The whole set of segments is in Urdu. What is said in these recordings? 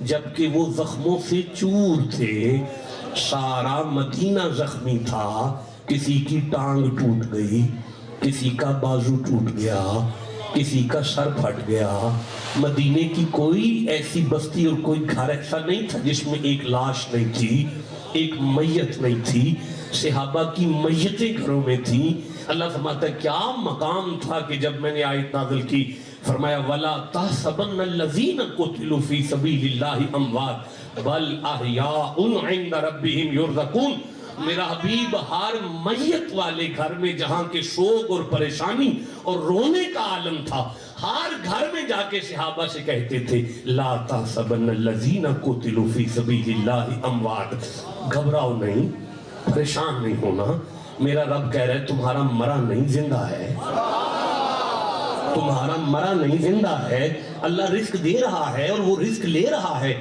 جبکہ وہ زخموں سے چور تھے. سارا مدینہ زخمی تھا. کسی کی ٹانگ ٹوٹ گئی, کسی کا بازو ٹوٹ گیا, کسی کا سر پھٹ گیا. مدینے کی کوئی ایسی بستی اور کوئی گھر ایسا نہیں تھا جس میں ایک لاش نہیں تھی, ایک میت نہیں تھی. صحابہ کی میتیں گھروں میں تھیں. اللہ فرماتا ہے کیا مقام تھا کہ جب میں نے آیت نازل کی فرمایا وَلَا تَحْسَبَنَّ الَّذِينَ قُتِلُوا فِي سَبِيلِ اللَّهِ أَمْوَاتٌ بَلْ أَحْيَاءٌ عِندَ رَبِّهِمْ يُرْزَقُونَ. میرا حبیب ہر میت والے گھر میں جہاں کے شوق اور پریشانی اور رونے کا عالم تھا, ہر گھر میں جا کے صحابہ سے کہتے تھے لا تحسبن الذین قتلوا فی سبیل اللہ اموات. گھبراؤ نہیں, پریشان نہیں ہونا. میرا رب کہہ رہا ہے تمہارا مرا نہیں زندہ ہے, تمہارا مرا نہیں زندہ ہے. اللہ رزق دے رہا ہے اور وہ رزق لے رہا ہے.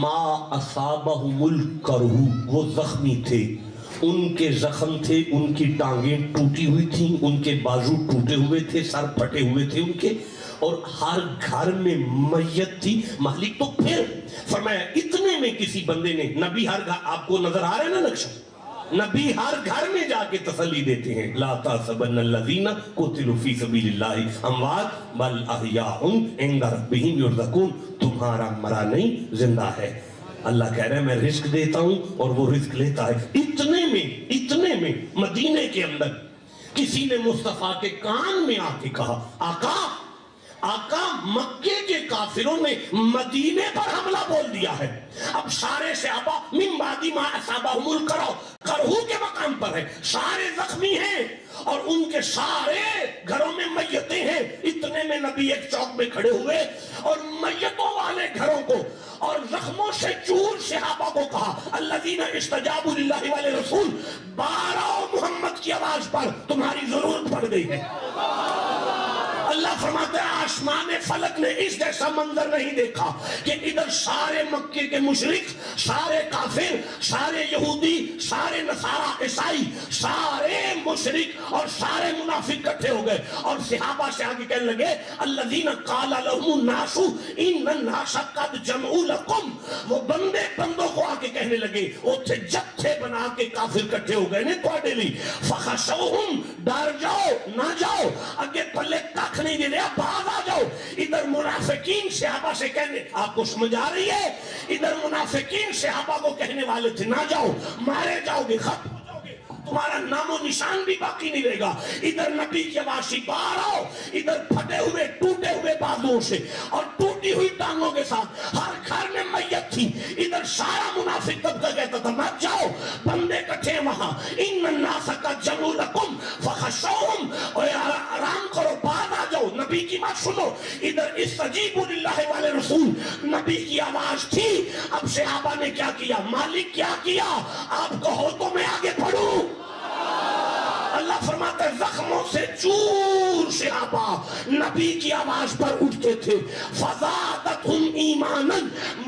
ما اصابہم الکرہ, وہ زخمی تھے, ان کے زخم تھے, ان کی ٹانگیں ٹوٹی ہوئی تھیں, ان کے بازو ٹوٹے ہوئے تھے, سر پھٹے ہوئے تھے ان کے, اور ہر گھر میں میت تھی. مالک تو پھر فرمایا اتنے میں کسی بندے نے, نبی ہر گھر, آپ کو نظر آ رہا ہے نا نقشہ, نبی ہر گھر میں جا کے تسلی دیتے ہیں لا تحسبن الذین قتلوا فی سبیل اللہ اموات بل احیاء عند ربہم یرزقون. تمہارا مرا نہیں زندہ ہے. اللہ کہہ رہا ہے میں رزق دیتا ہوں اور وہ رزق لیتا ہے. اتنے میں مدینے کے اندر کسی نے مصطفیٰ کے کان میں آ کے کہا آقا مکے کے کافروں نے مدینے پر حملہ بول دیا ہے. اب سارے صحابہ من بعد ما اصابہم الکرہ کے مقام پر ہے, سارے زخمی ہیں اور ان کے سارے گھروں میں میتیں ہیں. اتنے میں نبی ایک چوک میں کھڑے ہوئے اور میتوں والے گھروں کو اور زخموں سے چور صحابہ کو کہا الذین استجابوا للہ والرسول, 12 محمد کی آواز پر تمہاری ضرورت پڑ گئی ہے. اللہ فرماتا ہے آسمان فلک نے اس جیسا منظر نہیں دیکھا کہ ادھر سارے مکے کے مشرک, سارے کافر, سارے یہودی, سارے نصارہ عیسائی, سارے مشرک اور سارے منافق اکٹھے ہو گئے اور صحابہ سے آگے کہنے لگے الذین قال لهم الناس ان الناس قد جمعوا لكم. وہ بندوں کو آگے کہنے لگے اوتھے جتھے بنا کے کافر اکٹھے ہو گئے نے تواڈے لئی فخشوہم, ڈر جاؤ نہ جاؤ, اگے پلے تک نہیں دے رہا, باز آ جاؤ. ادھر منافقین صحابہ سے کہنے, آپ کو سمجھ آ رہی ہے, ادھر منافقین صحابہ کو کہنے والے تھے نہ جاؤ, مارے جاؤ گے, ختم ہو جاؤ گے, تمہارا نام و نشان بھی باقی نہیں رہے گا. ادھر نبی کی آواز سی باہر آؤ, ادھر پھٹے ہوئے ٹوٹے ہوئے بازوؤں سے اور ٹوٹی ہوئی ٹانگوں کے ساتھ ہر گھر میں میت تھی. ادھر سارا منافق طبقہ کہتا تھا مت جاؤ, بندے کٹھے وہاں, ان الناس قد جمعوا لكم فخشوہم, اور آرام کرو, باز آ جاؤ, نبی کی بات سنو. ادھر استجیبوا للہ والرسول, نبی کی آواز تھی. اب صحابہ نے کیا کیا, مالک کیا کیا, آپ کہو تو میں آگے پڑھوں. اللہ فرماتا ہے زخموں سے چور صحابہ نبی کی آواز پر اٹھتے تھے. فزادتہم ایمانا,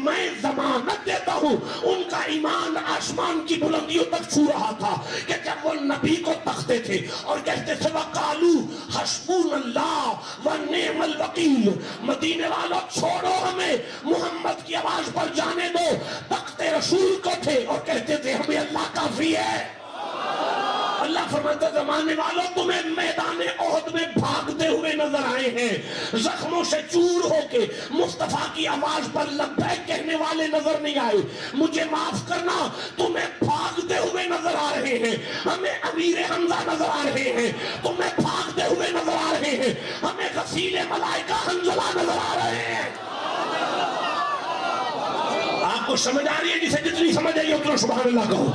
میں ضمانت دیتا ہوں ان کا ایمان آسمان کی بلندیوں تک چھو رہا تھا کہ جب وہ نبی کو تختے تھے اور کہتے تھے وَقَالُوا حَسْبُونَ اللَّهُ وَنِعْمَ الْوَكِيلُ, مدینے والوں چھوڑو ہمیں, محمد کی آواز پر جانے دو. تختے رسول کو تھے اور کہتے تھے ہمیں اللہ کافی ہے. اللہ فرماتا زمانے والوں تمہیں میدان احد میں بھاگتے ہوئے نظر آئے ہیں, زخموں سے چور ہو کے مصطفیٰ کی آواز پر لبیک کہنے والے نظر نہیں آئے. مجھے معاف کرنا, تمہیں بھاگتے ہوئے نظر آ رہے ہیں, ہمیں امیر حمزہ نظر آ رہے ہیں, تمہیں بھاگتے ہوئے نظر آ رہے ہیں, ہمیں غسیل ملائکہ حنظلہ نظر آ رہے ہیں. آپ کو سمجھ آ رہی ہے, جسے جتنی سمجھ آئی اتنا سبحان اللہ کہو.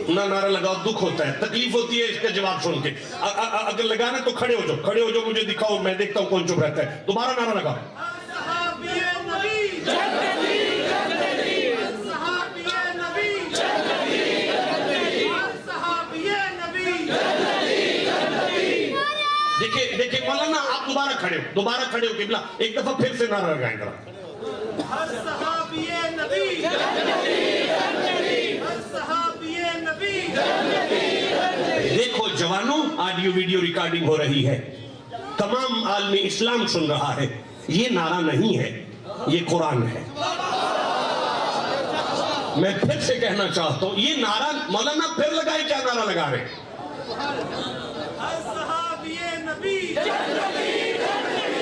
نعرہ لگاؤ, دکھ ہوتا ہے, تکلیف ہوتی ہے اس کا جواب سن کے. اگر لگانا تو کھڑے ہو جاؤ, مجھے دکھاؤ, میں دیکھتا ہوں کون چپ رہتا ہے. دوبارہ نعرہ لگاؤ. دیکھیں مولانا آپ دوبارہ کھڑے ہو قبلہ ایک دفعہ پھر سے نعرہ لگائیں ذرا. ہر صحابی نبی ہر صحابی نبی. دیکھو جوانوں آڈیو ویڈیو ریکارڈنگ ہو رہی ہے, تمام عالم اسلام سن رہا ہے. یہ نعرہ نہیں ہے, یہ قرآن ہے. میں پھر سے کہنا چاہتا ہوں, یہ نعرہ مولانا پھر لگائے, کیا نعرہ لگا رہے ہیں؟ ہر صحابی نبی.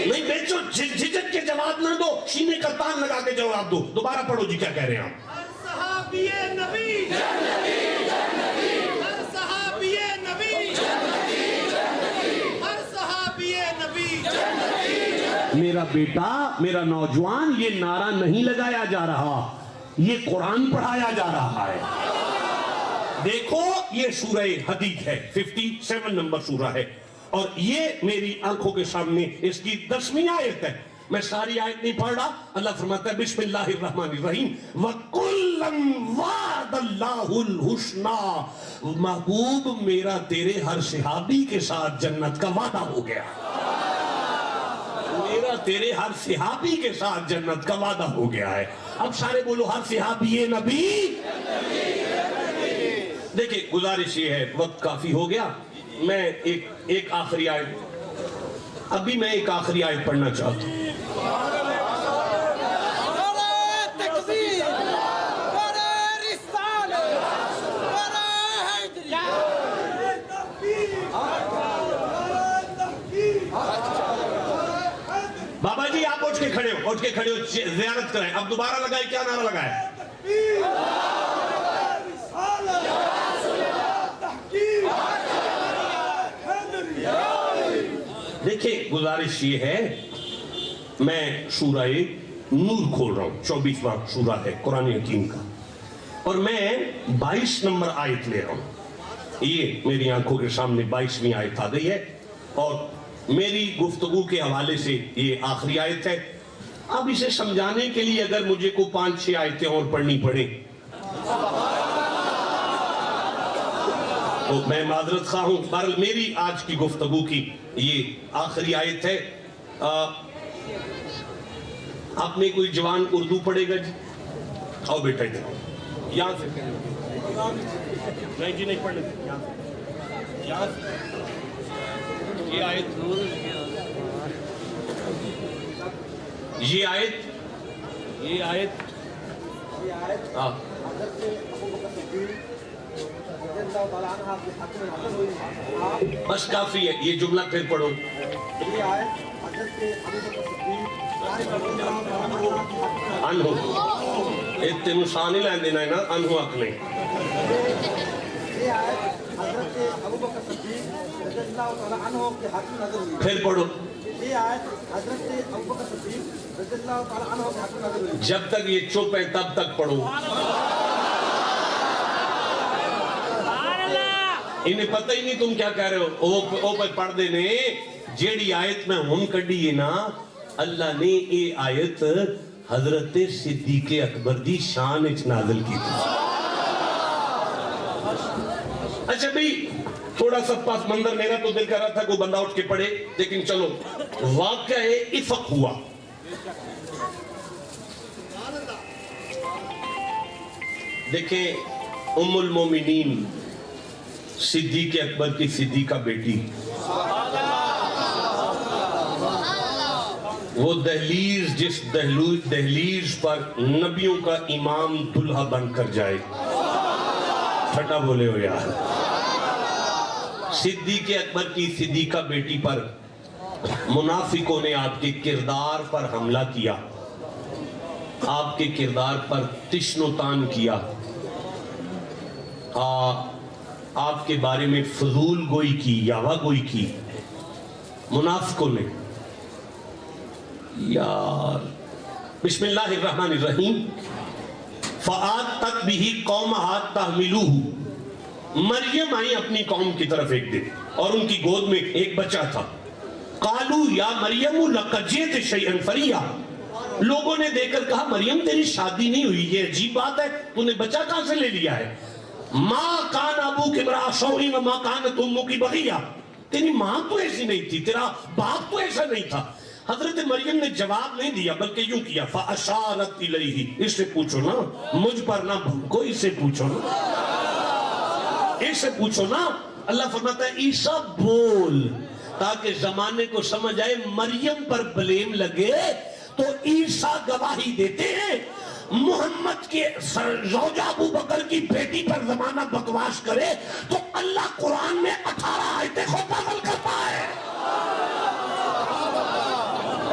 نہیں بیچو, جھجک کے جواب نہ دو, سینے کرتان لگا کے جواب دو. دوبارہ پڑھو جی, کیا کہہ رہے ہیں آپ؟ ہر صحابی نبی ہر صحابی نبی ہر صحابی نبی. میرا بیٹا, میرا نوجوان, یہ نعرہ نہیں لگایا جا رہا, یہ قرآن پڑھایا جا رہا ہے. دیکھو یہ سورہ حدید ہے, 57 نمبر سورہ ہے, اور یہ میری آنکھوں کے سامنے اس کی 10ویں آیت ہے. میں ساری آیت نہیں پڑھ رہا. اللہ فرماتا ہے بسم اللہ الرحمن الرحیم وَكُلًّا وَعَدَ اللَّهُ الْحُسْنَى. محبوب میرا تیرے ہر صحابی کے ساتھ جنت کا وعدہ ہو گیا. میرا تیرے ہر صحابی کے ساتھ جنت کا وعدہ ہو گیا ہے. اب سارے بولو ہر صحابی نبی. دیکھیں گزارش یہ ہے, وقت کافی ہو گیا, میں ایک آخری آیت, ابھی میں ایک آخری آیت پڑھنا چاہتا ہوں. بابا جی آپ اٹھ کے کھڑے ہو, زیارت کرائیں. اب دوبارہ لگائیں, کیا نعرہ لگائیں؟ دیکھیں گزارش یہ ہے, میں سورہ نور کھول رہا ہوں, 24واں سورہ ہے قرآن حکیم کا, اور میں 22 نمبر آیت لے رہا ہوں. یہ میری آنکھوں کے سامنے 22ویں آیت آ گئی ہے, اور میری گفتگو کے حوالے سے یہ آخری آیت ہے. اب اسے سمجھانے کے لیے اگر مجھے کو 5-6 آیتیں اور پڑھنی پڑیں تو میں معذرت خواہ ہوں. بہرحال میری آج کی گفتگو کی یہ آخری آیت ہے. آپ میں کوئی جوان اردو پڑھے گا جی؟ آؤ بیٹا ادھر, یہاں سے. نہیں جی نہیں پڑھنے, یہاں سے. یہ آیت بس کافی ہے, یہ جملہ پھر پڑھو. انہو اتنے نسان ہی لین دینا ہے نا, انہو حق نہیں. پھر پڑھو. جب تک یہ چپ ہے تب تک پڑھو. انہیں پتہ ہی نہیں تم کیا کہہ رہے ہو. او پہ پڑھ دینے, جیڑی آیت میں ہم کڑی ہے نا, اللہ نے یہ آیت حضرت صدیق اکبر دی شان اچ نازل کی تھی. اچھا بھئی تھوڑا سا پاس منظر, میرا تو دل کر رہا تھا کوئی بندہ اٹھ کے پڑھے, لیکن چلو واقعہ افق ہوا. دیکھیں ام المومنین صدیق اکبر کی صدیقہ بیٹی, وہ دہلیز, جس دہلیز پر نبیوں کا امام دلہا بن کر جائے. ٹھٹا بولے ہو یار. صدیق اکبر کی صدیقہ بیٹی پر منافقوں نے آپ کے کردار پر حملہ کیا, آپ کے کردار پر تشن و تان کیا, آپ کے بارے میں فضول گوئی کی, یاوہ گوئی کی منافقوں نے. یار بسم اللہ الرحمن الرحیم. فآتت بہ قومہا تحملوہ. مریم آئی اپنی قوم کی طرف ایک دن, اور ان کی گود میں ایک بچہ تھا. قالو یا مریم لقد جئت شیئا فریا. لوگوں نے دیکھ کر کہا مریم تیری شادی نہیں ہوئی, یہ عجیب بات ہے, تو نے بچہ کہاں سے لے لیا ہے؟ ما کان ابوک امرأ سوء وما کانت امک بغیہ. تیری ماں تو ایسی نہیں تھی، تیرا باپ تو ایسا نہیں تھا۔ حضرت مریم نے جواب نہیں دیا بلکہ یوں کیا فَأَشَارَتْ إِلَيْهِ، اس سے پوچھو نا، مجھ پر نہ بھنکو، اس سے پوچھو نا، اس سے پوچھو نا۔ اللہ فرماتا ہے عیسیٰ بول، تاکہ زمانے کو سمجھ آئے مریم پر بلیم لگے تو عیسیٰ گواہی دیتے ہیں، محمد کے زوجہ ابو بکر کی بیٹی پر زمانہ بکواس کرے تو اللہ قرآن میں 18 آیتیں خود نازل کرتا ہے۔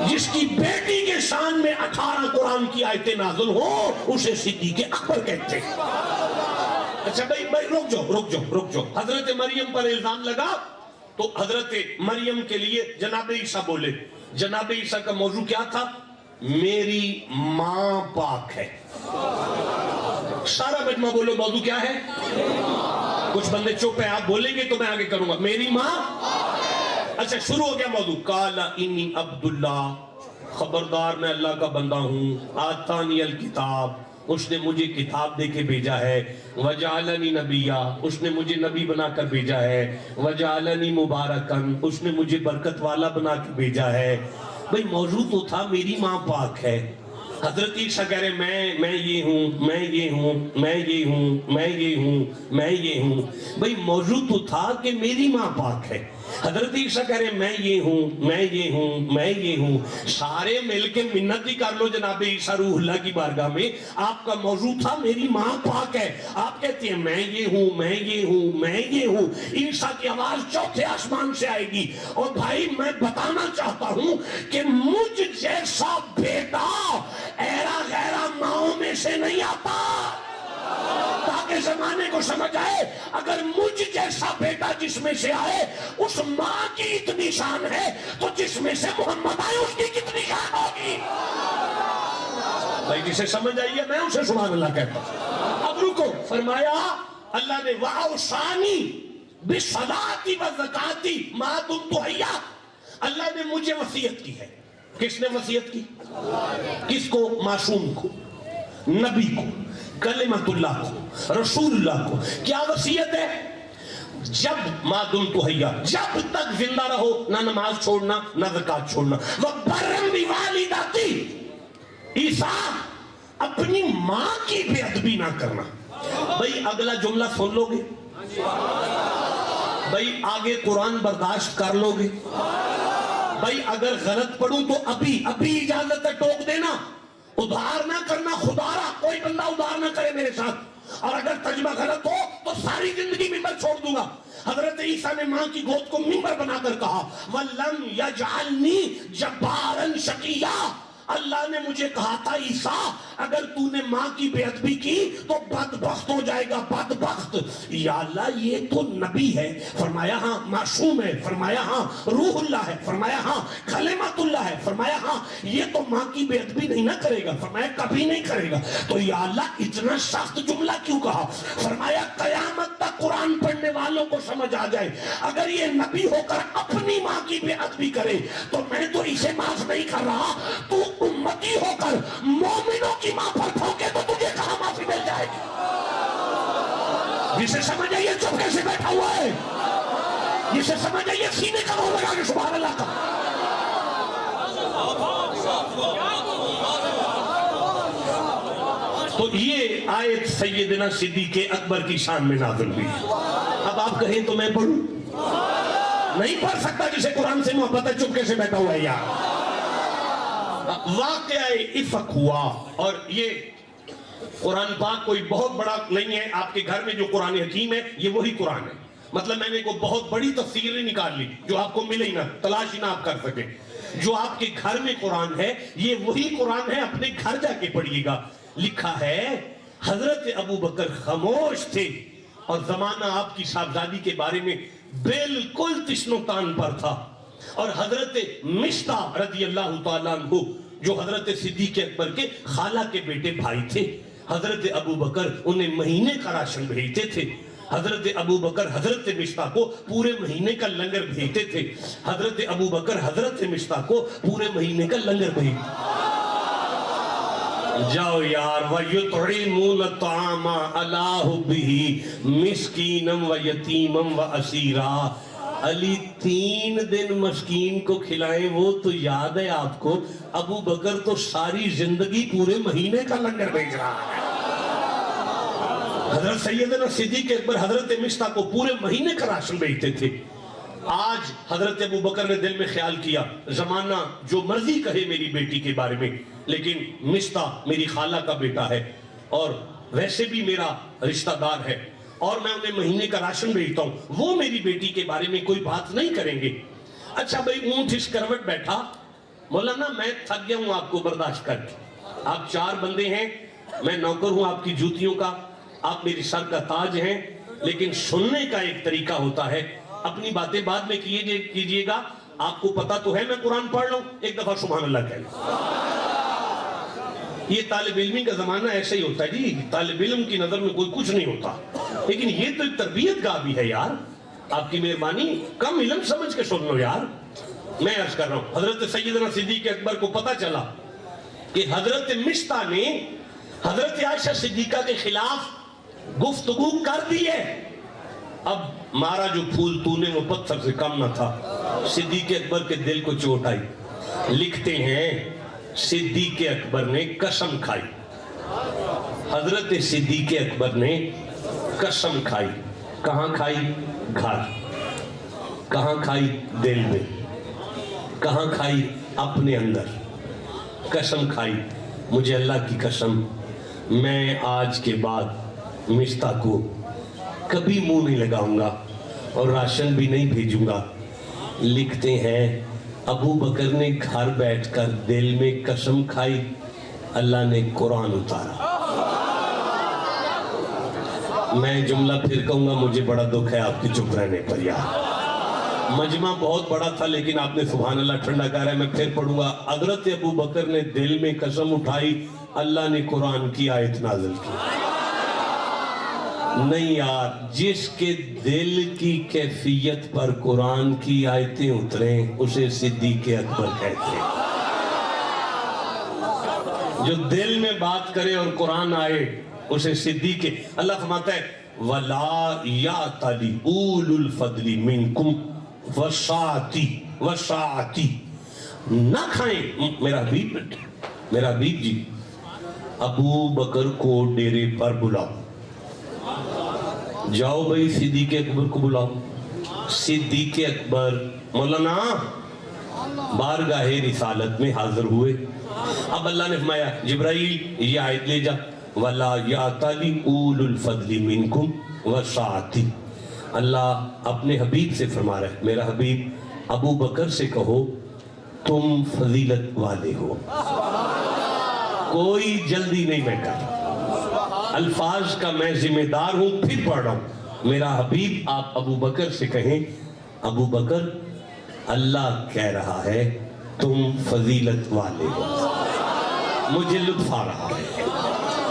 جس کی بیٹی کے شان میں 18 قرآن کی آیتیں نازل ہو اسے صدیق اکبر کہتے ہیں۔ اچھا بھائی رک جاؤ۔ حضرت مریم پر الزام لگا تو حضرت مریم کے لیے جناب عیسیٰ بولے۔ جناب عیسیٰ کا موضوع کیا تھا؟ میری ماں پاک ہے۔ سارا مجمع بولو موضوع کیا ہے؟ کچھ بندے چپ ہیں، آپ بولیں گے تو میں آگے کروں گا۔ میری ماں، اچھا شروع ہو گیا موضوع۔ قال انی عبداللہ، خبردار میں اللہ کا بندہ ہوں، آتانی الکتاب، اس نے مجھے کتاب دے کے بھیجا ہے، وجعلنی نبیہ، اس نے مجھے نبی بنا کر بھیجا ہے، وجعلنی مبارکن، اس نے مجھے برکت والا بنا کے بھیجا ہے۔ بھئی موضوع تو تھا میری ماں پاک ہے۔ حضرت عیسیٰ کہہ رہے میں یہ ہوں، میں یہ ہوں، میں یہ ہوں، میں یہ ہوں، میں یہ ہوں۔ بھئی موضوع تو تھا کہ میری ماں پاک ہے۔ حضرت عیسیٰ کہہ رہے میں یہ ہوں، میں یہ ہوں، میں یہ ہوں۔ سارے مل کے منت ہی کر لو جناب عیسیٰ روح اللہ کی بارگاہ میں، آپ کا موضوع تھا میری ماں پاک ہے، آپ کہتے ہیں میں یہ ہوں، میں یہ ہوں، میں یہ ہوں۔ عیسیٰ کی آواز چوتھے آسمان سے آئے گی، اور بھائی میں بتانا چاہتا ہوں کہ مجھ جیسا بیٹا ایرا غیرہ ماؤں میں سے نہیں آتا، تاکہ زمانے کو سمجھ آئے اگر مجھ جیسا بیٹا جس میں سے آئے اس ماں کی اتنی شان ہے تو جس میں سے محمد آئے اس کی کتنی شان ہوگی۔ بھائی جسے سمجھ آئیے میں اسے سبحان اللہ کہتا ہوں۔ اب رکو، فرمایا اللہ نے وَأَوْصَانِي بِالصَّلَاةِ وَالزَّكَاةِ مَا دُمْتُ حَيًّا، اللہ نے مجھے وصیت کی ہے۔ کس نے وصیت کی؟ کس کو؟ معصوم کو، نبی کو، کلمت اللہ کو، رسول اللہ کو۔ کیا وصیت ہے؟ جب ما دمت حیا، جب تک زندہ رہو نہ نماز چھوڑنا نہ زکات چھوڑنا۔ وَبَرًّا بِوَالِدَتِي، عیسیٰ اپنی ماں کی بے ادبی نہ کرنا۔ بھئی اگلا جملہ سن لو گے؟ بھئی آگے قرآن برداشت کر لو گے؟ بھئی اگر غلط پڑھوں تو ابھی اجازت ہے ٹوک دینا، ادھار نہ کرنا، خدا را کوئی بندہ ادھار نہ کرے میرے ساتھ، اور اگر ترجمہ غلط ہو تو ساری زندگی ممبر چھوڑ دوں گا۔ حضرت عیسیٰ نے ماں کی گود کو ممبر بنا کر کہا وَلَمْ يَجْعَلْنِي جَبَّارًا شَقِيًّا، اللہ نے مجھے کہا تھا عیسیٰ اگر تو نے ماں کی بے ادبی کی تو بدبخت ہو جائے گا، بدبخت۔ یا اللہ یہ تو نبی ہے، فرمایا ہاں معصوم ہے، فرمایا ہاں روح اللہ ہے، فرمایا ہاں کلمت اللہ ہے، فرمایا ہاں یہ تو ماں کی بے ادبی نہیں نہ کرے گا، فرمایا کبھی نہیں کرے گا۔ تو یا اللہ اتنا سخت جملہ کیوں کہا؟ فرمایا قیامت تک قرآن پڑھنے والوں کو سمجھ آ جائے اگر یہ نبی ہو کر اپنی ماں کی بے ادبی کرے تو میں تو اسے معاف نہیں کر رہا، تو امتی ہو کر مومنوں کی ماں پر پھونکے تو تجھے کہاں معافی مل جائے گی؟ جسے سمجھ آئیے چپ کیسے بیٹھا ہوا ہے، جسے سمجھ آئیے سینے کا رو لگا کہ سبحان اللہ کا۔ تو یہ آیت سیدنا صدیق اکبر کی شان میں نازل ہوئی۔ اب آپ کہیں تو میں پڑھوں؟ نہیں پڑھ سکتا، جسے قرآن سے محبت ہے چپ کیسے بیٹھا ہوا ہے یار۔ واقعہ افق ہوا، اور یہ قرآن پاک کوئی بہت بڑا نہیں ہے، آپ کے گھر میں جو قرآن حکیم ہے یہ وہی قرآن ہے۔ مطلب میں نے کوئی بہت بڑی تفسیر نہیں نکال لی جو آپ کو ملے ہی نہ، تلاش ہی نہ آپ کر سکے۔ جو آپ کے گھر میں قرآن ہے یہ وہی قرآن ہے، اپنے گھر جا کے پڑھیے گا۔ لکھا ہے حضرت ابو بکر خاموش تھے اور زمانہ آپ کی صاحبزادی کے بارے میں بالکل تشن و تان پر تھا، اور حضرت مصطح رضی اللہ تعالیٰ عنہ جو حضرت صدیق اکبر کے خالہ کے بیٹے بھائی تھے، حضرت ابو بکر انہیں مہینے کا راشن بھیجتے تھے۔ حضرت ابو بکر حضرت مصطح کو پورے مہینے کا لنگر بھیجتے تھے۔ حضرت ابو بکر حضرت مصطح کو پورے مہینے کا لنگر بھیجتے۔ جاؤ یار وَيُطْعِمُونَ الطَّعَامَ عَلَىٰ حُبِّهِ مِسْكِينًا وَيَتِيمًا وَأَسِيرًا، علی 3 دن مسکین کو کھلائیں وہ تو یاد ہے آپ کو، ابو بکر تو ساری زندگی پورے مہینے کا لنگر بھیج رہا ہے۔ حضرت سیدنا صدیق اکبر حضرت مشتاح کو پورے مہینے کا راشن بھیجتے تھے۔ آج حضرت ابو بکر نے دل میں خیال کیا زمانہ جو مرضی کہے میری بیٹی کے بارے میں، لیکن مشتاح میری خالہ کا بیٹا ہے اور ویسے بھی میرا رشتہ دار ہے اور میں انہیں مہینے کا راشن بھیجتا ہوں، وہ میری بیٹی کے بارے میں کوئی بات نہیں کریں گے۔ اچھا بھائی اونٹ اس کروٹ بیٹھا، مولانا میں تھک گیا ہوں آپ کو برداشت کر کے، آپ 4 بندے ہیں، میں نوکر ہوں آپ کی جوتیوں کا، آپ میری سر کا تاج ہیں، لیکن سننے کا ایک طریقہ ہوتا ہے، اپنی باتیں بعد میں کیجئے گا، آپ کو پتا تو ہے میں قرآن پڑھ لوں، ایک دفعہ سبحان اللہ کہہ لوں۔ یہ طالب علمی کا زمانہ ایسا ہی ہوتا ہے جی، طالب علم کی نظر میں کوئی کچھ نہیں ہوتا، لیکن یہ تو ایک تربیت گاہ بھی ہے یار، آپ کی مہربانی کم علم سمجھ کے سن لو یار۔ میں عرض کر رہا ہوں حضرت سیدنا صدیق اکبر کو پتا چلا کہ حضرت مشتاح نے حضرت عائشہ صدیقہ کے خلاف گفتگو کر دی ہے، اب مارا جو پھول تو نے وہ پتھر سے کم نہ تھا، صدیق اکبر کے دل کو چوٹ آئی۔ لکھتے ہیں صدیق اکبر نے قسم کھائی، حضرت صدیق اکبر نے قسم کھائی، کہاں کھائی؟ گھر، کہاں کھائی؟ دل میں، کہاں کھائی؟ اپنے اندر، قسم کھائی مجھے اللہ کی قسم میں آج کے بعد مشتاح کو کبھی منہ نہیں لگاؤں گا اور راشن بھی نہیں بھیجوں گا۔ لکھتے ہیں ابو بکر نے گھر بیٹھ کر دل میں قسم کھائی، اللہ نے قرآن اتارا۔ میں جملہ پھر کہوں گا، مجھے بڑا دکھ ہے آپ کی چپ رہنے پر یار، مجمع بہت بڑا تھا لیکن آپ نے سبحان اللہ ٹھنڈا کہا ہے، میں پھر پڑھوں گا۔ حضرت ابو بکر نے دل میں قسم اٹھائی، اللہ نے قرآن کی آیت نازل کی۔ نہیں یار، جس کے دل کی کیفیت پر قرآن کی آیتیں اتریں اسے صدیق اکبر کہتے ہیں۔ جو دل میں بات کرے اور قرآن آئے اسے صدیق، اللہ فرماتا ہے وَلَا يَعْتَلِ أُولُو الْفَضْلِ مِنْكُمْ وَالسَّعَةِ، نہ کھائیں میرا حبیب جی، ابو بکر کو ڈیرے پر بلاؤ، جاؤ بھائی صدیق اکبر کو بلاؤ۔ صدیق اکبر مولانا بارگاہ رسالت میں حاضر ہوئے، اب اللہ نے فرمایا جبرائیل یہ آیت لے جا، وَلَا يَعْتَلِ أُولُو الْفَضْلِ مِنْكُمْ وَالسَّعَةِ، اللہ اپنے حبیب سے فرما رہا ہے میرا حبیب ابو بکر سے کہو تم فضیلت والے ہو، کوئی جلدی نہیں میں کر، الفاظ کا میں ذمہ دار ہوں، پھر پڑھ رہا ہوں، میرا حبیب آپ ابو بکر سے کہیں ابو بکر اللہ کہہ رہا ہے تم فضیلت والے ہو۔ مجھے لطف آ رہا ہے،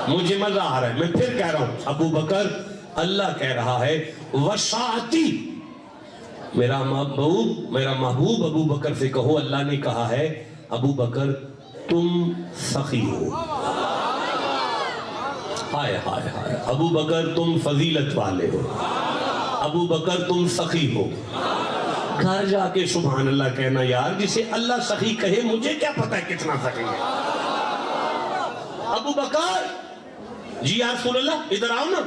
مجھے مزہ آ رہا ہے، میں پھر کہہ رہا ہوں ابو بکر اللہ کہہ رہا ہے وسعتی، میرا محبوب ابو بکر سے کہو اللہ نے کہا ہے ابو بکر تم سخی ہو، ہائے ہائے ہائے، ابو بکر تم فضیلت والے ہو، ابو بکر تم سخی ہو۔ گھر جا کے سبحان اللہ کہنا یار، جسے اللہ سخی کہے مجھے کیا پتہ ہے کتنا سخی ہے۔ ابو بکر جی یا رسول اللہ ادھر آؤ نا،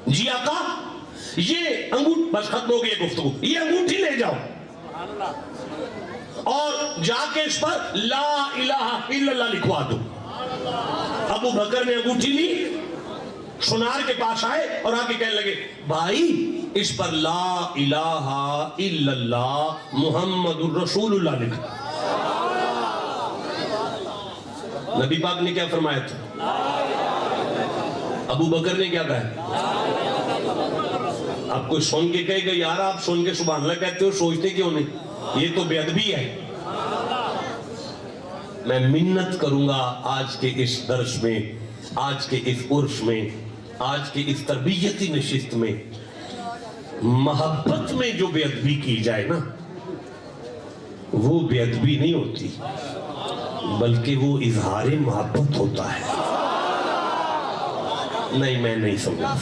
جی آقا یہ انگوٹھ، بس ختم ہو گئی گفتگو، یہ انگوٹھی لے جاؤ اور جا کے اس پر لا الہ الا اللہ لکھوا دو۔ ابو بکر نے انگوٹھی لی، سنار کے پاس آئے اور آ کے کہنے لگے بھائی اس پر لا الہ الا اللہ محمد الرسول اللہ لکھا۔ نبی پاک نے کیا فرمایا تھا؟ ابو بکر نے کیا کہا؟ آپ کوئی سن کے کہے گا یار آپ سن کے سبحان اللہ کہتے ہو، سوچتے کیوں نہیں؟ یہ تو بے ادبی ہے۔ میں منت کروں گا آج کے اس درس میں، آج کے اس عرس میں، آج کے اس تربیتی نشست میں، محبت میں جو بے ادبی کی جائے نا وہ بے ادبی نہیں ہوتی بلکہ وہ اظہار محبت ہوتا ہے۔ نہیں میں نہیں سمجھا،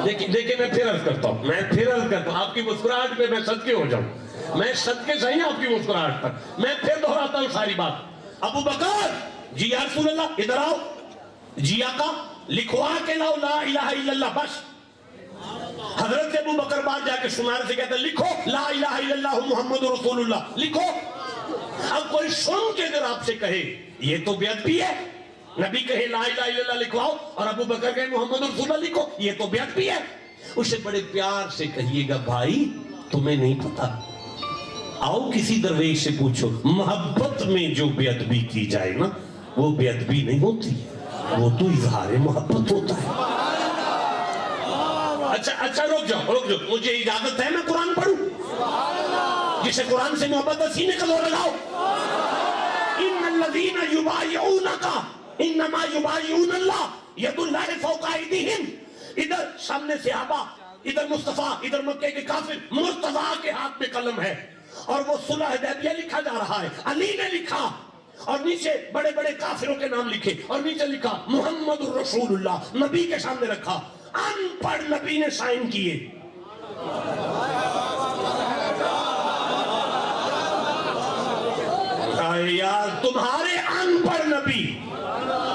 دیکھیں میں پھر عرض کرتا ہوں آپ کی مسکراہٹ پہ میں صدقے ہو جاؤں، میں صدقے صحیح آپ کی مسکراہٹ پر، میں پھر دہراتا ہوں ساری بات۔ ابو بکر، جی یا رسول اللہ ادھر آؤ، جی آقا لکھوا کے لاؤ لا الہ الا اللہ، بس۔ حضرت ابو بکر بعد جا کے سنارے سے کہتا ہے لکھو لا الہ الا اللہ محمد رسول اللہ، لکھو۔ اب کوئی سن کے اگر آپ سے کہے یہ تو بے ادبی ہے، نبی کہے لا الہ الا اللہ لکھواؤ اور ابو بکر کہے محمد رسول اللہ لکھو، یہ تو بے ادبی ہے۔ اسے بڑے پیار سے کہیے گا بھائی تمہیں نہیں پتا، آؤ کسی درویش سے پوچھو، محبت میں جو بے ادبی کی جائے نا وہ بے ادبی نہیں ہوتی، وہ تو اظہار محبت ہوتا ہے۔ اچھا رک جاؤ، مجھے اجازت ہے میں قرآن پڑھوں؟ جسے قرآن سے محبت ہے سینے کا زور لگاؤ۔ ان الذین یبایعونک انما یبایعون اللہ ید اللہ فوق ایدیہم۔ ادھر سامنے صحابہ، ادھر مصطفیٰ، ادھر مکے کے کافر، مرتضیٰ کے ہاتھ میں قلم ہے اور وہ صلح حدیبیہ لکھا جا رہا ہے، علی نے لکھا اور نیچے بڑے بڑے کافروں کے نام لکھے اور نیچے لکھا محمد الرسول اللہ، نبی کے سامنے رکھا، ان پڑھ نبی نے سائن کیے۔ یار تمہارے ان پڑھ نبی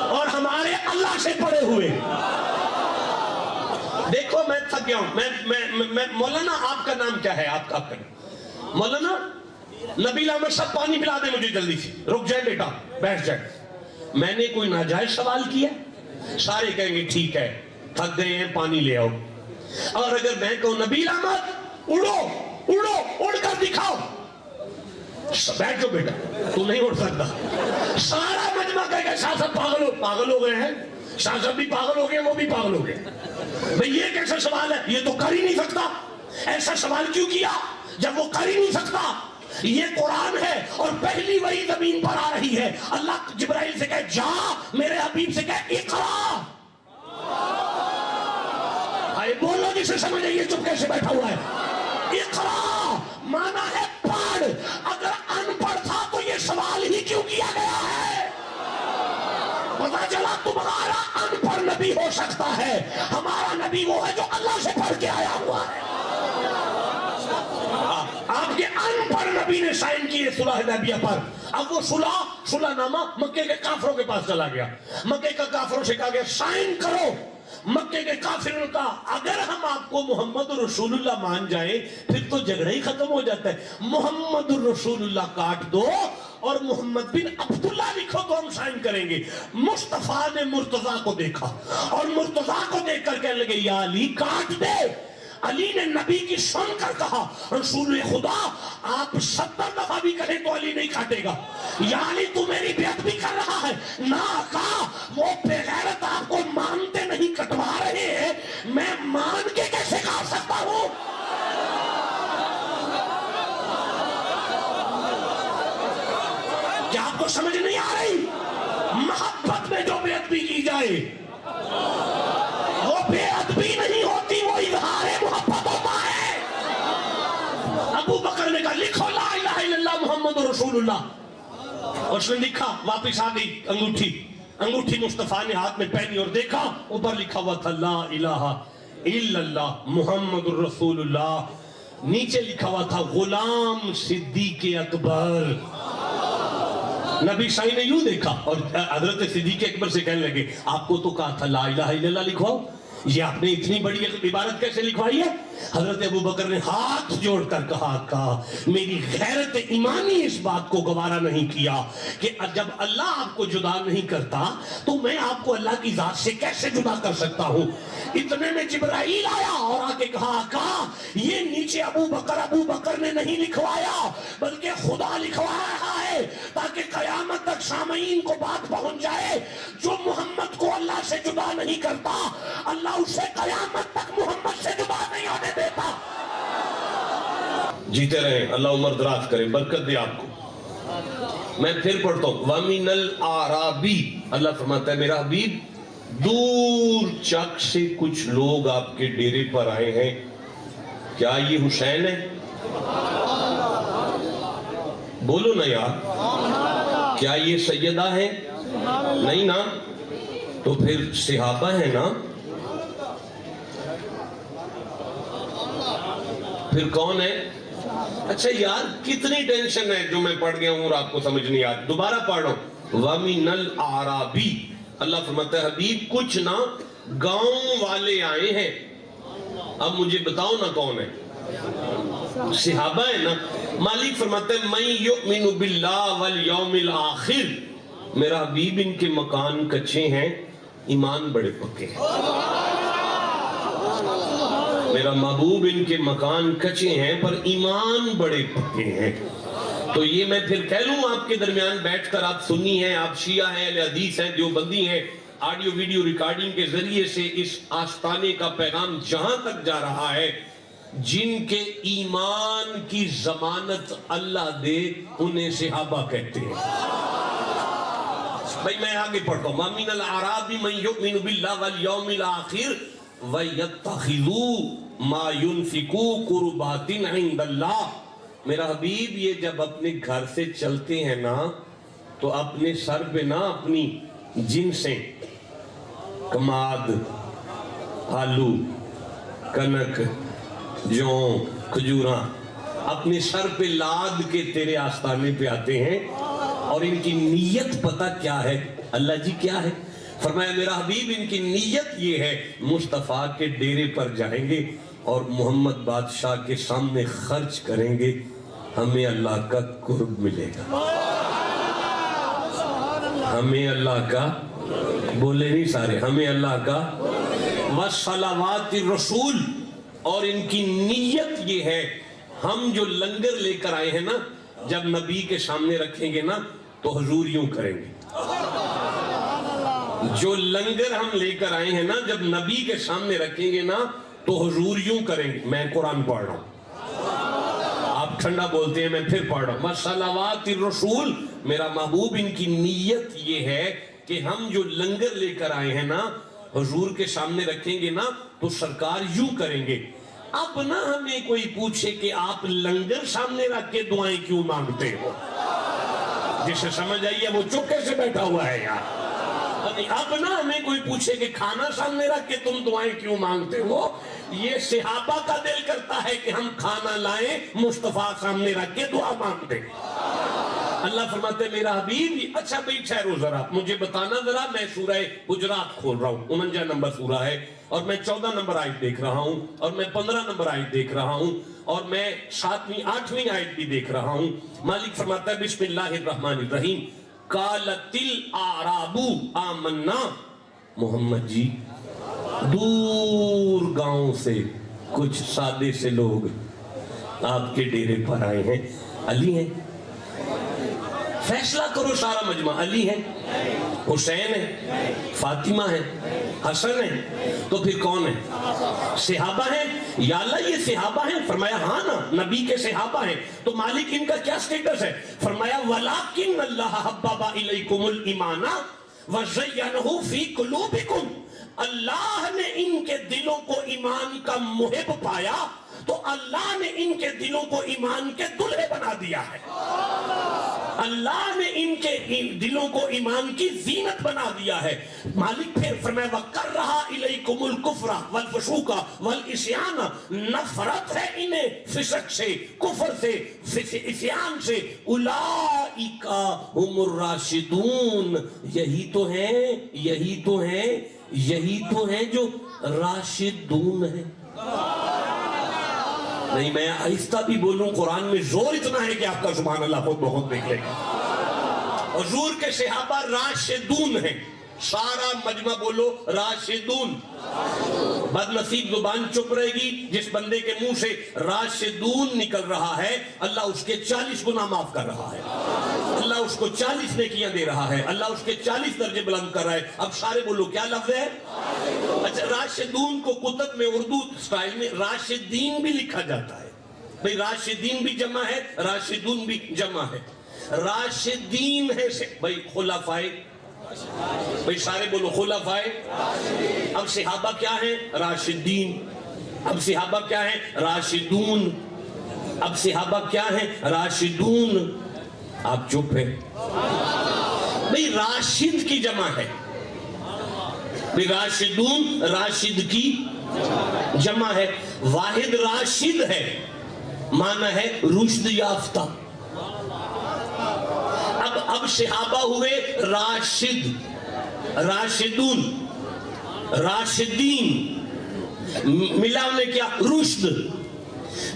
اور ہمارے اللہ سے پڑھے ہوئے۔ دیکھو میں تھک گیا ہوں، میں مولانا آپ کا نام کیا ہے؟ آپ کا مولانا نبیل احمد صاحب پانی پلا دیں مجھے جلدی سے، رک جائے بیٹا بیٹھ جائے۔ میں نے کوئی ناجائز سوال کیا؟ سارے کہیں گے ٹھیک ہے تھک گئے ہیں پانی لے آؤ۔ اور اگر میں کہوں نبیل احمد اڑو اڑ کر دکھاؤ، بیٹھ جاؤ بیٹا تو نہیں اڑ سکتا، سارا مجمع کہے گا شاہ صاحب پاگل ہو گئے ہیں، شاہ صاحب بھی پاگل ہو گئے وہ بھی پاگل ہو گئے۔ بھئی یہ کیسا سوال ہے؟ یہ تو کر ہی نہیں سکتا۔ ایسا سوال کیوں کیا جب وہ کر ہی نہیں سکتا؟ یہ قرآن ہے اور پہلی وہی زمین پر آ رہی ہے۔ اللہ جبرائیل سے کہے جا، میرے حبیب سے کہے اقرا۔ آئے بولو جسے سمجھ آئیے چپ کیسے بیٹھا ہوا ہے۔ اقرا مانا ہے پڑھ، اگر ان پڑھ تھا تو یہ سوال ہی کیوں کیا گیا ہے؟ پتا چلا تمہارا ان پڑھ نبی ہو سکتا ہے، ہمارا نبی وہ ہے جو اللہ سے پڑھ کے آیا ہوا ہے۔ آپ کے ان پڑھ نبی نے سائن کیے صلح حدیبیہ پر۔ اب وہ صلح نامہ مکے کے کافروں کے پاس چلا گیا، مکے کا کافروں سے کہا گیا سائن کرو۔ مکے کے کافروں کا اگر ہم آپ کو محمد رسول اللہ مان جائیں پھر تو جھگڑا ہی ختم ہو جاتا ہے، محمد رسول اللہ کاٹ دو اور محمد بن عبداللہ لکھو تو ہم سائن کریں گے۔ مصطفیٰ نے مرتضیٰ کو دیکھا اور مرتضیٰ کو دیکھ کر کہنے لگے یا علی کاٹ دے۔ علی نے نبی کی سن کر کہا رسول خدا آپ 70 دفعہ بھی کہیں تو علی نہیں کاٹے گا، یا علی تو میری بے ادبی کر رہا ہے۔ نہ کہا وہ بے غیرت آپ کو مانتے نہیں کٹوا رہے ہیں، میں مان کے کیسے کاٹ سکتا ہوں؟ کیا آپ کو سمجھ نہیں آ رہی؟ محبت میں جو بے ادبی کی جائے وہ بے ادبی نہیں ہوتی، وہ اظہار محبت ہوتا ہے۔ ابو بکر نے کہا لکھو لا الہ الا اللہ محمد رسول اللہ، اور اس نے لکھا، واپس آ گئی انگوٹھی مصطفیٰ نے ہاتھ میں پہنی اور دیکھا اوپر لکھا ہوا تھا لا الہ الا اللہ محمد رسول اللہ، نیچے لکھا ہوا تھا غلام صدیق اکبر۔ نبی شاہی نے یوں دیکھا اور حضرت صدیق اکبر سے کہنے لگے آپ کو تو کہا تھا لا الہ الا اللہ لکھواؤ، یہ آپ نے اتنی بڑی عبارت کیسے لکھوائی ہے؟ حضرت ابو بکر نے ہاتھ جوڑ کر کہا میری غیرت ایمانی اس بات کو گوارا نہیں کیا کہ جب اللہ آپ کو جدا نہیں کرتا تو میں آپ کو اللہ کی ذات سے کیسے جدا کر سکتا ہوں۔ اتنے میں جبرائیل آیا اور آ کے کہا یہ نیچے ابو بکر نے نہیں لکھوایا بلکہ خدا لکھوا رہا ہے تاکہ قیامت تک سامعین کو بات پہنچ جائے، جو محمد کو اللہ سے جدا نہیں کرتا اللہ اسے قیامت تک محمد سے جدا نہیں ہونے دیتا۔ جیتے رہیں، اللہ عمر دراز کرے، برکت دے آپ کو۔ میں پھر پڑھتا ہوں وَمِنَ الْأَعْرَابِ، اللہ فرماتا ہے میرا حبیب دور چک سے کچھ لوگ آپ کے ڈیرے پر آئے ہیں، کیا یہ حسین ہے؟ بولو نا یار، کیا یہ سیدہ ہے؟ نہیں نا، تو پھر صحابہ ہیں نا۔ پھر کون ہے؟ اچھا یار کتنی ٹینشن ہے جو میں پڑھ گیا ہوں اور آپ کو سمجھ نہیں آتی، دوبارہ پڑھ رہا ہوں۔ وَمِنَ الْأَعْرَابِ، اللہ فرماتا ہے حبیب کچھ نہ گاؤں والے آئے ہیں، اب مجھے بتاؤ نا کون ہے؟ صحابہ ہے نا۔ مالک فرماتا ہے مَن يُؤْمِنُ بِاللَّهِ وَالْيَوْمِ الْآخِرِ، میرا حبیب ان کے مکان کچے ہیں، ایمان بڑے پکے ہیں۔ میرا محبوب ان کے مکان کچے ہیں پر ایمان بڑے پکے ہیں۔ تو یہ میں پھر کہہ لوں آپ کے درمیان بیٹھ کر، آپ سنی ہیں، آپ شیعہ ہیں، اہل حدیث ہیں، دیوبندی ہیں، آڈیو ویڈیو ریکارڈنگ کے ذریعے سے اس آستانے کا پیغام جہاں تک جا رہا ہے، جن کے ایمان کی ضمانت اللہ دے انہیں صحابہ کہتے ہیں۔ بھائی میں آگے پڑھتا ہوں۔ وَمِنَ الْأَعْرَابِ مَن يُؤْمِنُ بِاللَّهِ وَالْيَوْمِ الْآخِرِ وَيَتَّخِذُوا مَا يُنْفِقُوا قُرُبَاتٍ عِندَ اللَّهِ، میرا حبیب یہ جب اپنے گھر سے چلتے ہیں نا تو اپنے سر پہ نا اپنی جنسیں، کماد، آلو، کنک، جو کھجوراں اپنے سر پہ لاد کے تیرے آستانے پہ آتے ہیں، اور ان کی نیت پتہ کیا ہے؟ اللہ جی کیا ہے؟ فرمایا میرا حبیب ان کی نیت یہ ہے، مصطفیٰ کے ڈیرے پر جائیں گے اور محمد بادشاہ کے سامنے خرچ کریں گے، ہمیں اللہ کا قرب ملے گا، ہمیں اللہ کا، بولے نہیں سارے، ہمیں اللہ کا، وَصَلَوَاتِ الرَّسُولِ، اور ان کی نیت یہ ہے، ہم جو لنگر لے کر آئے ہیں نا، جب نبی کے سامنے رکھیں گے نا تو حضور یوں کریں گے۔ جو لنگر ہم لے کر آئے ہیں نا جب نبی کے سامنے رکھیں گے نا تو حضور یوں کریں گے۔ میں قرآن پڑھ رہا ہوں، آپ ٹھنڈا بولتے ہیں، میں پھر پڑھ رہا ہوں۔ وَصَلَوَاتِ الرَّسُولِ، میرا محبوب ان کی نیت یہ ہے کہ ہم جو لنگر لے کر آئے ہیں نا حضور کے سامنے رکھیں گے نا تو سرکار یوں کریں گے۔ اب نہ ہمیں کوئی پوچھے کہ آپ لنگر سامنے رکھ کے دعائیں کیوں مانگتے ہو، جسے سمجھ آئیے وہ چپکے سے بیٹھا ہوا ہے یار۔ اب نہ ہمیں کوئی پوچھے کہ کھانا سامنے رکھ کے تم دعائیں کیوں مانگتے ہو، یہ صحابہ کا دل کرتا ہے کہ ہم کھانا لائیں مصطفیٰ سامنے رکھ کے دعا مانگتے ہیں۔ اللہ فرماتے ہیں میرا حبیب، اچھا بھئی ٹھہرو ذرا، مجھے بتانا ذرا، میں سورہ حجرات کھول رہا ہوں، 49 نمبر سورہ ہے، اور میں 14 نمبر آیت دیکھ رہا ہوں، اور میں 15 نمبر آیت دیکھ رہا ہوں، اور میں 7ویں 8ویں آیت بھی دیکھ رہا ہوں۔ مالک فرماتا ہے بسم اللہ الرحمن الرحیم، قالت الاعراب آمنا، محمد جی دور گاؤں سے کچھ سادے سے لوگ آپ کے ڈیرے پر آئے ہیں، علی ہیں، فیصلہ کرو سارا مجمع، علی ہے، حسین ہے، فاطمہ ہے، حسن ہے، تو پھر کون ہے؟ صحابہ ہیں؟ یا اللہ یہ صحابہ ہیں؟ فرمایا ہاں نا، نبی کے صحابہ ہیں۔ تو مالک ان کا کیا سٹیٹس ہے؟ فرمایا وَلَكِنَّ اللَّهَ حَبَّبَ إِلَيْكُمُ الْإِيمَانَ وَزَيَّنَهُ فِي قُلُوبِكُمْ، اللہ نے ان کے دلوں کو ایمان کا محب پایا تو اللہ نے ان کے دلوں کو ایمان کے دلہے بنا دیا ہے، اللہ نے ان کے دلوں کو ایمان کی زینت بنا دیا ہے۔ مالک پھر فرمایا وَقَرَّهَا إِلَيْكُمُ الْكُفْرَ وَالْفُسُوقَ وَالْعِصْيَانَ، نفرت ہے انہیں فسق سے، کفر سے، عصیان سے، اولئک ھم الراشدون، یہی تو ہیں، یہی تو ہیں، یہی تو ہیں جو راشدون ہیں۔ نہیں میں آہستہ بھی بولوں، قرآن میں زور اتنا ہے کہ آپ کا سبحان اللہ خود بخود نکلے گا۔ حضور کے صحابہ راشدون ہیں، سارا مجمع بولو راشدون۔ بد نصیب زبان چپ رہے گی، جس بندے کے منہ سے راشدون نکل رہا ہے اللہ اس کے 40 گناہ معاف کر رہا ہے، اللہ اس کو 40 نیکیاں دے رہا ہے، اللہ اس کے 40 درجے بلند کر رہا ہے۔ اب سارے بولو کیا لفظ ہے؟ اچھا راشدون کو کتب میں اردو سٹائل میں راشدین بھی لکھا جاتا ہے، بھئی راشدین بھی جمع ہے، راشدون بھی جمع ہے۔ راشدین ہے بھئی خلفائے، بھئی سارے بولو خلفائے۔ اب صحابہ کیا ہیں؟ راشدین۔ اب صحابہ کیا ہیں؟ راشدون۔ اب صحابہ کیا ہیں؟ راشدون۔ آپ چپ ہیں بھئی، راشد کی جمع ہے، بھئی راشدون راشد کی جمع ہے، واحد راشد ہے، معنی ہے رشد یافتہ. اب صحابہ ہوئے راشد، راشدون، راشدین، ملا انہیں کیا؟ رشد.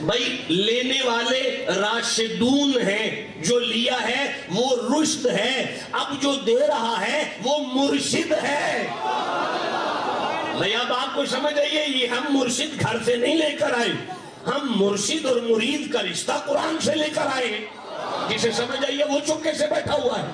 بھائی لینے والے راشدون ہیں، جو لیا ہے وہ رشد ہے، اب جو دے رہا ہے وہ مرشد ہے. بھئی اب آپ کو سمجھ آئیے، یہ ہم مرشد گھر سے نہیں لے کر آئے، ہم مرشد اور مرید کا رشتہ قرآن سے لے کر آئے. جسے سمجھ آئیے وہ چپکے سے بیٹھا ہوا ہے.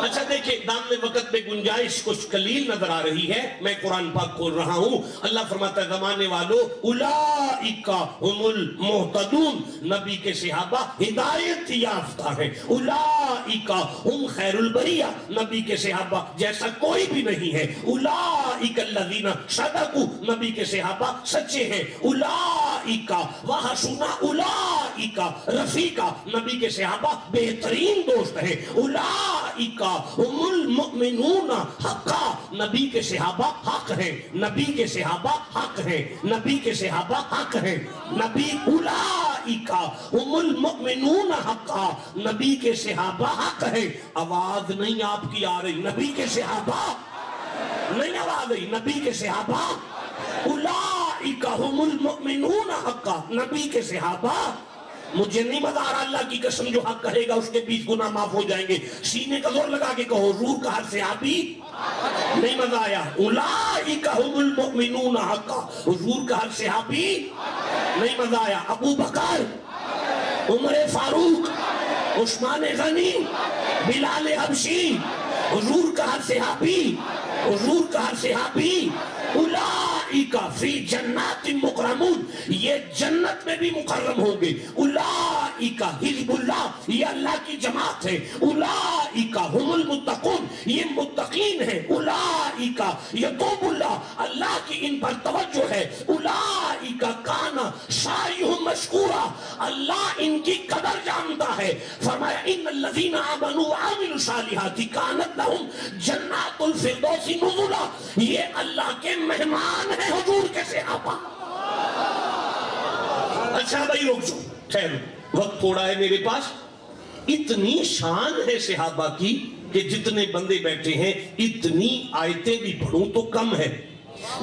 اچھا دیکھیں، دامن وقت میں گنجائش کچھ قلیل نظر آ رہی ہے، میں قرآن پاک کھول رہا ہوں. اللہ فرماتا ہے زمانے والو اولئک هم المہتدون، نبی کے صحابہ ہدایت یافتہ ہیں. اولئک هم خیر البریہ، نبی کے صحابہ جیسا کوئی بھی نہیں ہے. اولئک الذین صدقوا، نبی کے صحابہ سچے ہیں. اولئک وحسن اولئک رفیقا، نبی کے صحابہ بہترین دوست ہیں. اولئک هم المؤمنون حقا، نبی کے صحابہ حق ہیں، نبی کے صحابہ حق ہیں، نبی کے صحابہ حق ہیں. نبی اولئک هم المؤمنون حقا، نبی کے صحابہ حق ہیں. آواز نہیں آپ کی آ رہی، نبی کے صحابہ نہیں آواز رہی، نبی کے صحابہ. اولئک هم المؤمنون حقا، نبی کے صحابہ. مجھے نہیں مزہ آ رہا، اللہ کی قسم جو حق کہے گا اس کے 20 گناہ معاف ہو جائیں گے. سینے کا زور لگا کے کہو، حضور کا ہر صحابی. نہیں مزہ آیا. اولئک هم المؤمنون حقا، حضور کا ہر صحابی. نہیں مزہ آیا. ابو بکر، عمر فاروق، عثمان غنی، بلال حبشی، حضور کا ہر صحابی، حضور کا ہر صحابی. اولئک فی جنات مکرمون، یہ جنت میں بھی مکرم ہوں گے. اولئک حزب اللہ، یہ اللہ کی جماعت ہے. اولئک هم المتقون، یہ متقین ہیں. اولئک یتوب اللہ، اللہ کی ان پر توجہ ہے. اولئک کان سعیہم مشکورا، اللہ ان کی قدر جانتا ہے. فرمایا ان الذین آمنوا وعملوا الصالحات کانت لہم جنات الفردوس نزلا، یہ اللہ کے مہمان ہیں حضور کے صحابہ. اچھا بھائی رک جاؤ، خیر وقت تھوڑا ہے میرے پاس. اتنی شان ہے صحابہ کی کہ جتنے بندے بیٹھے ہیں اتنی آیتیں بھی پڑھوں تو کم ہے.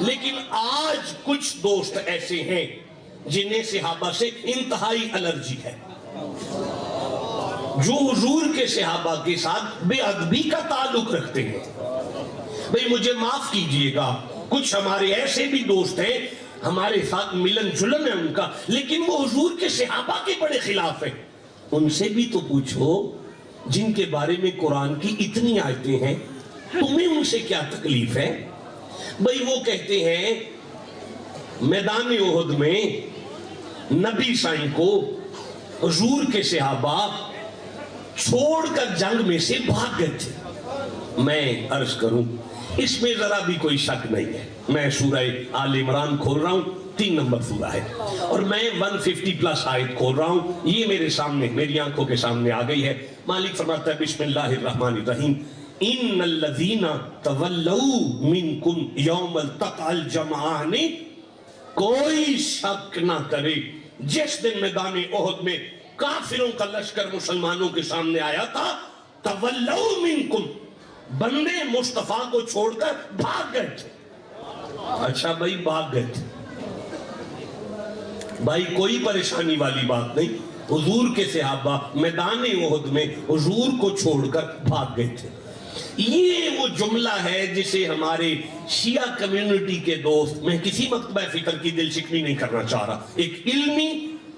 لیکن آج کچھ دوست ایسے ہیں جنہیں صحابہ سے انتہائی الرجی ہے، جو حضور کے صحابہ کے ساتھ بے ادبی کا تعلق رکھتے ہیں. بھئی مجھے معاف کیجئے گا، کچھ ہمارے ایسے بھی دوست ہیں ہمارے ساتھ ملن جلن ہے ان کا، لیکن وہ حضور کے صحابہ کے بڑے خلاف ہیں. ان سے بھی تو پوچھو جن کے بارے میں قرآن کی اتنی آیتیں ہیں، تمہیں ان سے کیا تکلیف ہے؟ بھئی وہ کہتے ہیں میدان احد میں نبی سائیں کو حضور کے صحابہ چھوڑ کر جنگ میں سے بھاگ گئے تھے. میں عرض کروں اس میں ذرا بھی کوئی شک نہیں ہے. میں سورہ آل عمران کھول رہا ہوں، 3 نمبر سورہ ہے، اور میں 150+ آیت کھول رہا ہوں. یہ میرے سامنے، میری آنکھوں کے سامنے آ گئی ہے. مالک فرماتا ہے بسم اللہ الرحمن الرحیم، ان الذین تولوا منکم یوم التقى الجمعان، کوئی شک نہ کرے جس دن میدان احد میں کافروں کا لشکر مسلمانوں کے سامنے آیا تھا، تولوا منکم، بندے مصطفیٰ کو چھوڑ کر بھاگ گئے تھے. اچھا بھائی بھاگ گئے تھے، بھائی کوئی پریشانی والی بات نہیں. حضور کے صحابہ میدان احد میں حضور کو چھوڑ کر بھاگ گئے تھے. یہ وہ جملہ ہے جسے ہمارے شیعہ کمیونٹی کے دوست، میں کسی مکتبہ فکر کی دل شکنی نہیں کرنا چاہ رہا، ایک علمی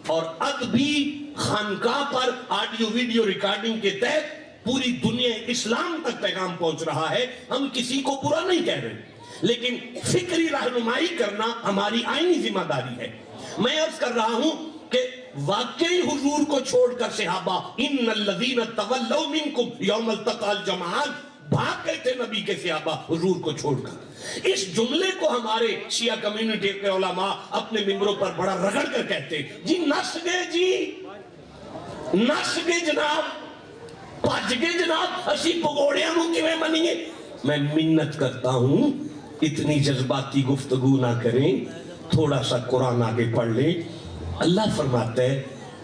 اور ادبی خانقاہ پر آڈیو ویڈیو ریکارڈنگ کے تحت پوری دنیا اسلام تک پیغام پہنچ رہا ہے. ہم کسی کو برا نہیں کہہ رہے، لیکن فکری رہنمائی کرنا ہماری آئینی ذمہ داری ہے. میں عرض کر رہا ہوں کہ واقعی حضور کو چھوڑ کر صحابہ ان الذین تولوا منکم یوم التقى الجمعان بھاگ گئے تھے نبی کے صحابہ حضور کو چھوڑ کر. اس جملے کو ہمارے شیعہ کمیونٹی کے علماء اپنے ممبروں پر بڑا رگڑ کر کہتے ہیں جی نس گئے، جی نس گئے جناب، بھج گئے جناب، اسی پگوڑیاں نو کیویں منیے. میں منت کرتا ہوں اتنی جذباتی گفتگو نہ کریں، تھوڑا سا قرآن آگے پڑھ لیں. اللہ فرماتا ہے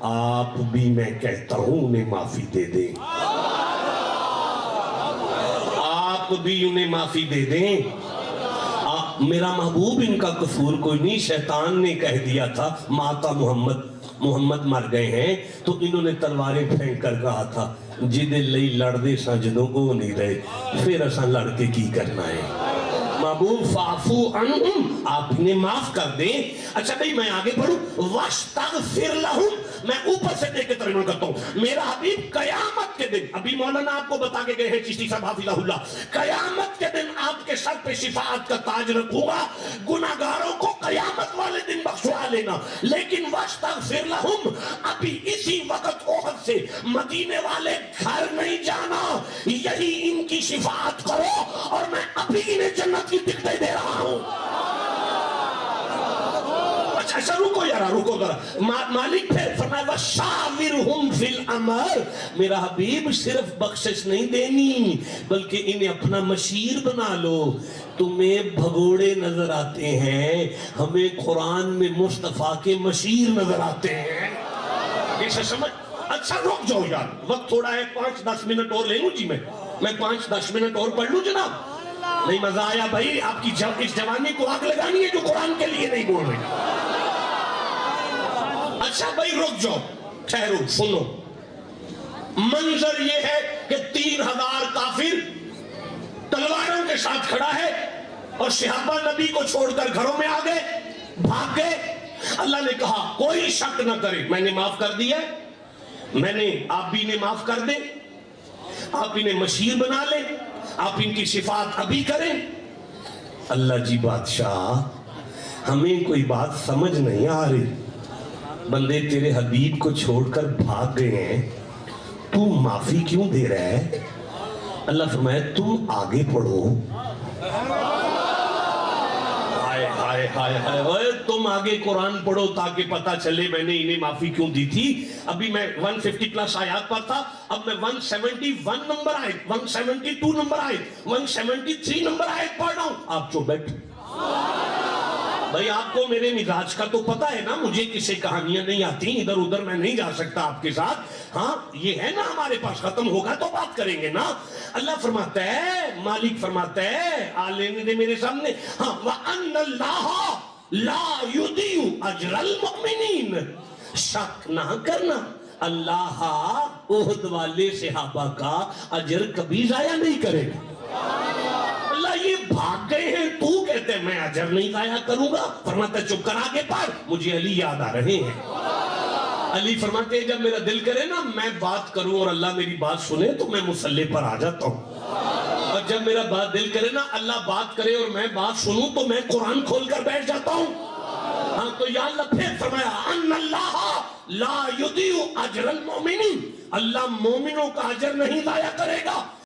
آپ بھی میں کہتا ہوں انہیں معافی دے دیں، آپ بھی انہیں معافی دے دیں۔ میرا محبوب ان کا قصور کوئی نہیں، شیطان نے کہہ دیا تھا ماتا محمد مر گئے ہیں، تو انہوں نے تلواریں پھینک کر کہا تھا جدے لئی لڑ دے سا جدوں وہ نہیں رہے، پھر اساں لڑ کے کی کرنا ہے۔ محبوب فاعفو عنہم، آپ انہیں معاف کر دیں۔ اچھا بھئی میں آگے پڑھوں، وَاسْتَغْفِرْ لَهُمْ، میں اوپر سے دیکھ کے ترجمہ کرتا ہوں۔ میرا حبیب قیامت کے دن، ابھی مولانا آپ کو بتا کے گئے ہیں چشتی صاحب حافظہ اللہ، قیامت کے دن آپ کے سر پہ شفاعت کا تاج رکھوں گا، گناہگاروں کو قیامت والے دن بخشوا لینا، لیکن وَاسْتَغْفِرْ لَهُمْ، ابھی اسی وقت احد سے مدینے والے گھر نہیں جانا، یہی ان کی شفاعت کرو اور میں ابھی انہیں جنت کی ٹکٹیں دے رہا ہوں۔ اچھا رکو یارا، رکو ذرا، مالک پھر فرمایا وَشَاوِرْهُمْ فِي الْأَمْرِ، میرا حبیب صرف بخشش نہیں دینی بلکہ انہیں اپنا مشیر بنا لو۔ تمہیں بھگوڑے نظر آتے ہیں، ہمیں قرآن میں مصطفیٰ کے مشیر نظر آتے ہیں۔ یہ سمجھ؟ اچھا رک جاؤ یار، وقت تھوڑا ہے، 5-10 منٹ اور لے لوں جی، میں 5-10 منٹ اور پڑھ لوں جناب؟ نہیں مزہ آیا بھائی؟ آپ کی اس جوانی کو آگ لگانی ہے جو قرآن کے لیے نہیں بول رہے۔ اچھا بھائی رک جاؤ، ٹھہرو، سنو۔ منظر یہ ہے کہ 3000 کافر تلواروں کے ساتھ کھڑا ہے اور صحابہ نبی کو چھوڑ کر گھروں میں آ گئے، بھاگ گئے۔ اللہ نے کہا کوئی شک نہ کرے، میں نے معاف کر دیا، آپ بھی انہیں معاف کر دیں، آپ انہیں مشیر بنا لیں، آپ ان کی شفاعت ابھی کریں۔ اللہ جی بادشاہ، ہمیں کوئی بات سمجھ نہیں آ رہی، بندے تیرے حبیب کو چھوڑ کر بھاگ گئے ہیں، تو معافی کیوں دے رہا ہے؟ اللہ فرمایا تم آگے پڑھو۔ ہائے ہائے ہائے ہائے، تم آگے قرآن پڑھو تاکہ پتا چلے میں نے انہیں معافی کیوں دی تھی۔ ابھی میں 150 پلس آیات پر تھا، اب میں 171 نمبر آیت، 172 نمبر آیت، 173 نمبر آیت پڑھ رہا ہوں۔ آپ چو بیٹھ بھائی، آپ کو میرے مزاج کا تو پتا ہے نا، مجھے کسی کہانیاں نہیں آتی، ادھر ادھر میں نہیں جا سکتا آپ کے ساتھ۔ ہاں یہ ہے نا ہمارے پاس، ختم ہوگا تو بات کریں گے نا۔ اللہ فرماتا ہے، مالک فرماتا ہے، آلینے دے میرے سامنے، ہاں وَأَنَّ اللَّهَ لَا يُضِيعُ أَجْرَ الْمُؤْمِنِينَ، شک نہ کرنا، اللہ احد والے صحابہ کا اجر کبھی ضائع نہیں کرے گا۔ یہ بھاگ گئے ہیں، تو کہتے ہیں میں اجر نہیں ضائع کروں گا؟ فرماتا ہے چپ کر آگے پڑھ، مجھے علی یاد آ رہے ہیں۔ علی فرماتے ہیں جب میرا دل کرے نا میں بات کروں اور اللہ میری بات سنے تو میں مصلی پر آ جاتا ہوں، اور جب میرا دل کرے نا اللہ بات کرے اور میں بات سنوں تو میں قرآن کھول کر بیٹھ جاتا ہوں۔ ہاں تو یا اللہ پھر فرمایا ان اللہ لا یضیع اجر المؤمنین، اللہ مومنوں کا اجر نہیں ضائع کرے گا۔